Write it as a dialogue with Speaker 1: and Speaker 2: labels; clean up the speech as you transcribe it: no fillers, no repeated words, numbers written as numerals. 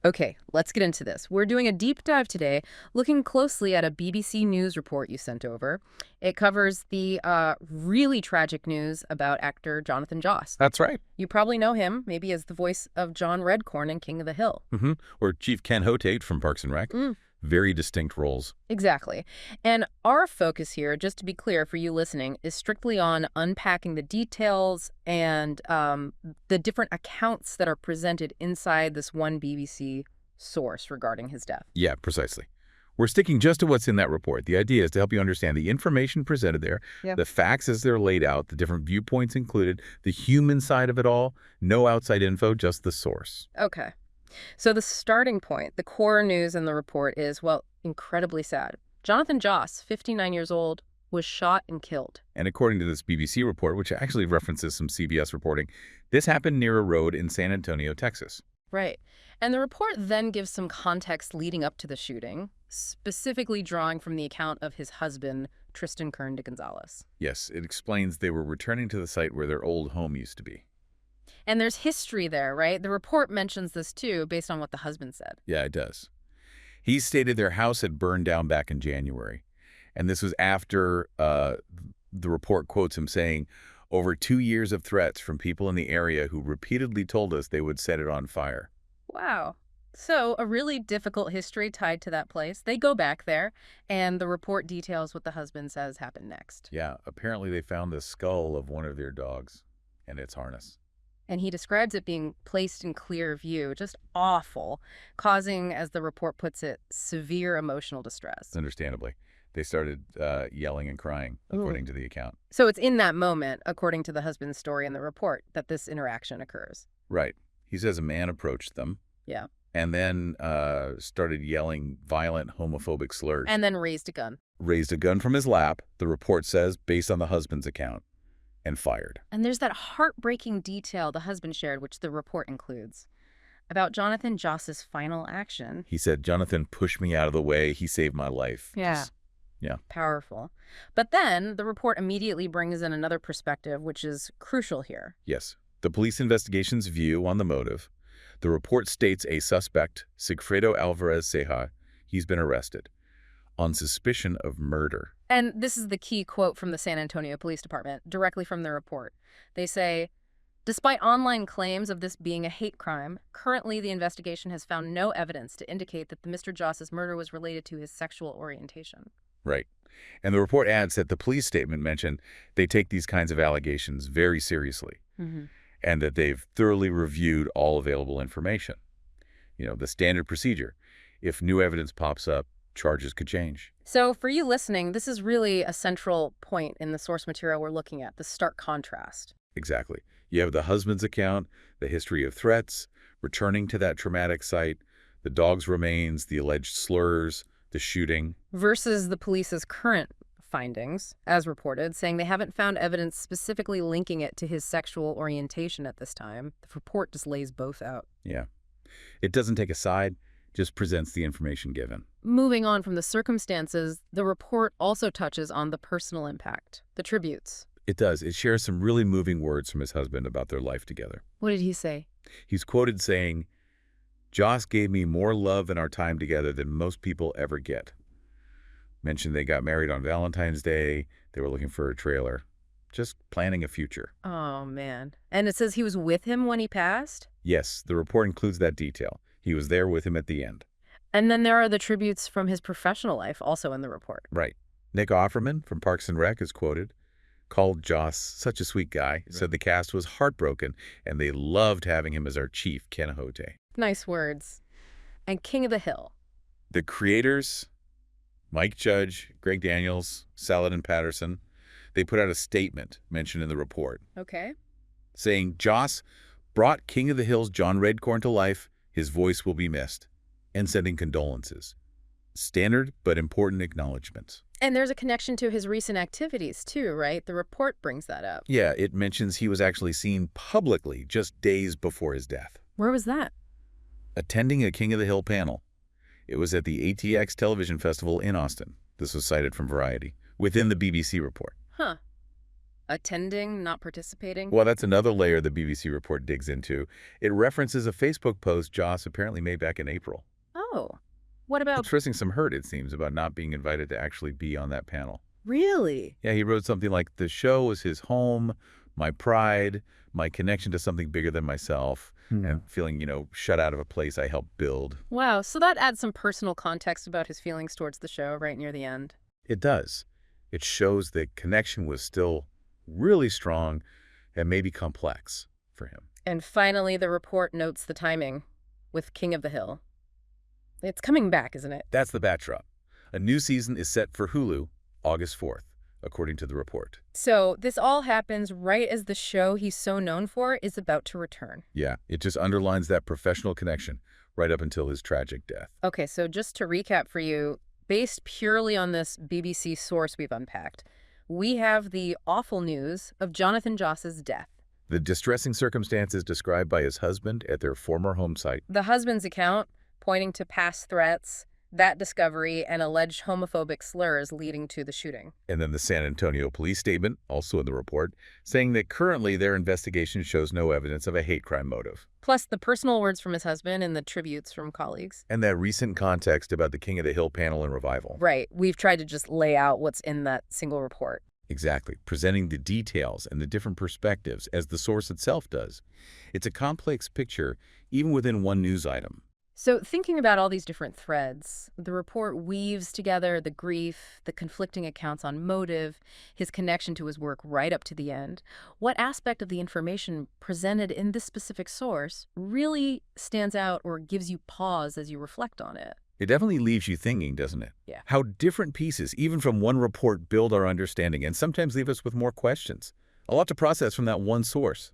Speaker 1: Okay, let's get into this. We're doing a deep dive today, looking closely at a BBC News report you sent over. It covers the really tragic news about actor Jonathan Joss.
Speaker 2: That's right.
Speaker 1: You probably know him, maybe as the voice of John Redcorn in King of the Hill.
Speaker 2: Or Chief Ken Hotate from Parks and Rec.
Speaker 1: Mm,
Speaker 2: Very distinct roles.
Speaker 1: exactly. And our focus here, just to be clear for you listening, is strictly on unpacking the details and the different accounts that are presented inside this one BBC source regarding his death.
Speaker 2: Yeah, precisely. We're sticking just to what's in that report. The idea is to help you understand the information presented there,
Speaker 1: Yeah.
Speaker 2: the facts as they're laid out, the different viewpoints included, the human side of it all, no outside info, just the source.
Speaker 1: Okay. So the starting point, the core news in the report is, well, incredibly sad. Jonathan Joss, 59 years old, was shot and killed.
Speaker 2: And according to this BBC report, which actually references some CBS reporting, this happened near a road in San Antonio, Texas.
Speaker 1: Right. And the report then gives some context leading up to the shooting, specifically drawing from the account of his husband, Tristan Kern de Gonzalez.
Speaker 2: Yes, it explains they were returning to the site where their old home used to be.
Speaker 1: And there's history there, right? The report mentions this too, based on what the husband said.
Speaker 2: Yeah, it does. He stated their house had burned down back in January. And this was after the report quotes him saying, over 2 years of threats from people in the area who repeatedly told us they would set it on fire.
Speaker 1: Wow. So a really difficult history tied to that place. They go back there, and the report details what the husband says happened next.
Speaker 2: Yeah, apparently they found the skull of one of their dogs and its harness.
Speaker 1: And he describes it being placed in clear view, just awful, causing, as the report puts it, severe emotional distress.
Speaker 2: Understandably. They started yelling and crying,
Speaker 1: Ooh.
Speaker 2: according to the account.
Speaker 1: So it's in that moment, according to the husband's story in the report, that this interaction occurs.
Speaker 2: Right. He says a man approached them.
Speaker 1: Yeah.
Speaker 2: And then started yelling violent homophobic slurs.
Speaker 1: And then raised a gun.
Speaker 2: Raised a gun from his lap, the report says, based on the husband's account, and fired.
Speaker 1: And there's that heartbreaking detail the husband shared, which the report includes, about Jonathan Joss's final action.
Speaker 2: He said, Jonathan pushed me out of the way. He saved my life.
Speaker 1: Yeah.
Speaker 2: Yeah.
Speaker 1: Powerful. But then the report immediately brings in another perspective, which is crucial here.
Speaker 2: Yes. The police investigation's view on the motive. The report states a suspect, Sigfredo Alvarez Ceja, he's been arrested on suspicion of murder.
Speaker 1: And this is the key quote from the San Antonio Police Department, directly from the report. They say, despite online claims of this being a hate crime, currently the investigation has found no evidence to indicate that the Mr. Joss's murder was related to his sexual orientation.
Speaker 2: Right. And the report adds that the police statement mentioned they take these kinds of allegations very seriously. And that they've thoroughly reviewed all available information. You know, the standard procedure. If new evidence pops up, charges could change.
Speaker 1: So for you listening, this is really a central point in the source material we're looking at, the stark contrast.
Speaker 2: Exactly. You have the husband's account, the history of threats, returning to that traumatic site, the dog's remains, the alleged slurs, the shooting.
Speaker 1: Versus the police's current findings, as reported, saying they haven't found evidence specifically linking it to his sexual orientation at this time. The report just lays both out.
Speaker 2: Yeah. It doesn't take a side, just presents the information given.
Speaker 1: Moving on from the circumstances, the report also touches on the personal impact, the tributes.
Speaker 2: It does. It shares some really moving words from his husband about their life together.
Speaker 1: What did he say?
Speaker 2: He's quoted saying, Joss gave me more love in our time together than most people ever get. Mentioned they got married on Valentine's Day. They were looking for a trailer. Just planning a future.
Speaker 1: Oh, man. And it says he was with him when he passed?
Speaker 2: Yes, the report includes that detail. He was there with him at the end.
Speaker 1: And then there are the tributes from his professional life also in the report.
Speaker 2: Right. Nick Offerman from Parks and Rec is quoted. Called Joss such a sweet guy. Right. Said the cast was heartbroken, and they loved having him as our chief, Ken Hotate.
Speaker 1: Nice words. And King of the Hill.
Speaker 2: The creators, Mike Judge, Greg Daniels, Saladin Patterson, they put out a statement mentioned in the report.
Speaker 1: Okay.
Speaker 2: Saying, Joss brought King of the Hill's John Redcorn to life. His voice will be missed. And sending condolences. Standard but important acknowledgments.
Speaker 1: And there's a connection to his recent activities too, right? The report brings that up.
Speaker 2: Yeah, it mentions he was actually seen publicly just days before his death.
Speaker 1: Where was that?
Speaker 2: Attending a King of the Hill panel. It was at the ATX Television Festival in Austin. This was cited from Variety, within the BBC report.
Speaker 1: Huh. Attending, not participating?
Speaker 2: Well, that's another layer the BBC report digs into. It references a Facebook post Joss apparently made back in April,
Speaker 1: Oh. What about...
Speaker 2: expressing some hurt, it seems, about not being invited to actually be on that panel.
Speaker 1: Really?
Speaker 2: Yeah, he wrote something like, "The show was his home, my pride, my connection to something bigger than myself, and feeling, shut out of a place I helped build."
Speaker 1: Wow, so that adds some personal context about his feelings towards the show right near the end.
Speaker 2: It does. It shows the connection was still really strong and maybe complex for him.
Speaker 1: And finally, the report notes the timing with King of the Hill. It's coming back, isn't it?
Speaker 2: That's the backdrop. A new season is set for Hulu August 4th, according to the report.
Speaker 1: So this all happens right as the show he's so known for is about to return.
Speaker 2: Yeah, it just underlines that professional connection right up until his tragic death.
Speaker 1: Okay, so just to recap for you, based purely on this BBC source we've unpacked, we have the awful news of Jonathan Joss's death.
Speaker 2: The distressing circumstances described by his husband at their former home site.
Speaker 1: The husband's account pointing to past threats, that discovery, and alleged homophobic slurs leading to the shooting.
Speaker 2: And then the San Antonio police statement, also in the report, saying that currently their investigation shows no evidence of a hate crime motive.
Speaker 1: Plus the personal words from his husband and the tributes from colleagues.
Speaker 2: And that recent context about the King of the Hill panel and revival.
Speaker 1: Right. We've tried to just lay out what's in that single report.
Speaker 2: Exactly. Presenting the details and the different perspectives as the source itself does. It's a complex picture, even within one news item.
Speaker 1: So thinking about all these different threads, the report weaves together the grief, the conflicting accounts on motive, his connection to his work right up to the end. What aspect of the information presented in this specific source really stands out or gives you pause as you reflect on it?
Speaker 2: It definitely leaves you thinking, doesn't it?
Speaker 1: Yeah.
Speaker 2: How different pieces, even from one report, build our understanding and sometimes leave us with more questions. A lot to process from that one source.